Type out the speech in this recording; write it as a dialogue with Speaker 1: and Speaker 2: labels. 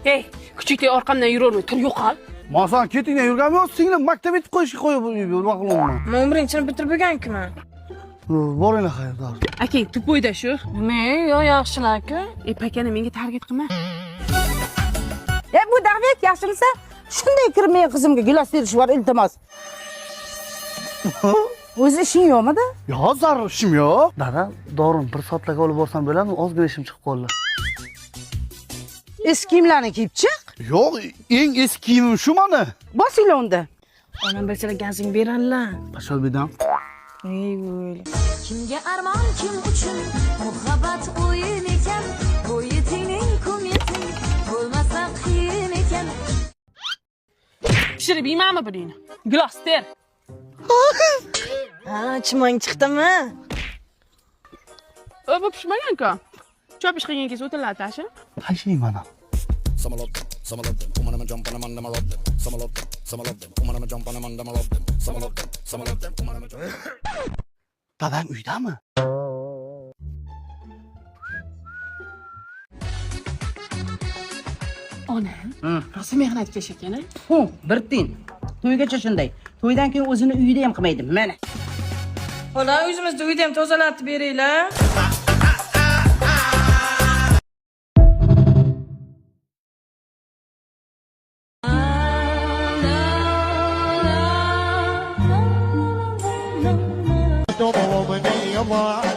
Speaker 1: Ey, küçükte orqamdan yuravermay, tur yo'qol.
Speaker 2: Men sen ketingdan yurganim yo'q, singlim maktab etib qo'yishga qo'yib yurmoqliman.
Speaker 1: Men birinchini bitirib bo'lgan-ku.
Speaker 2: Boringlar xayrdor.
Speaker 1: Akang tupoyda shu.
Speaker 3: Nima? Yo, yaxshilar-ku.
Speaker 1: Pakani menga target qilma.
Speaker 4: Bu davet yaxshimisa, shunday kirib men qizimga gilos terish bor, iltimos. O'zi ishing yo'qmi-da?
Speaker 2: Yo'q, zarur ishim yo'q. Dada, dorini bir soatlarga olib borsam bo'ladimi? Ozgina ishim chiqib qoldi.
Speaker 4: Eski kiyimlarni kiyib chiq.
Speaker 2: Yo'q, eng eski kiyimim shu meni.
Speaker 4: Bosinglar unda.
Speaker 1: Onam bilsalar gazing berarlar.
Speaker 2: Pashol bedam.
Speaker 1: Ey o'yli.
Speaker 5: Kimga armon kim uchun muhabbat o'yin ekan, bu yetingning kum yeting bo'lmasa qiyin ekan.
Speaker 1: Pishirib yeymanmi buning? Gilos ter.
Speaker 3: Ha, chimang chiqdimi?
Speaker 1: Bu pishmagan-ku. Chopish qilgan keyin o'tiladi tashi.
Speaker 2: Tashiy mana.
Speaker 6: Some of them, woman I'ma jump on them and them rob them. Some of them, woman I'ma jump on them and them rob them. Some of them, woman I'ma jump.
Speaker 2: Dadam uydami?
Speaker 1: Ona, rosa mehnatkash ekan-a?
Speaker 4: Bir tiyin. To'ygacha shunday. To'ydan keyin o'zini uyida ham qilmaydi. Mana.
Speaker 3: Xola, o'zimizda uyda ham tozalatib beringlar.
Speaker 5: La la la la la la la.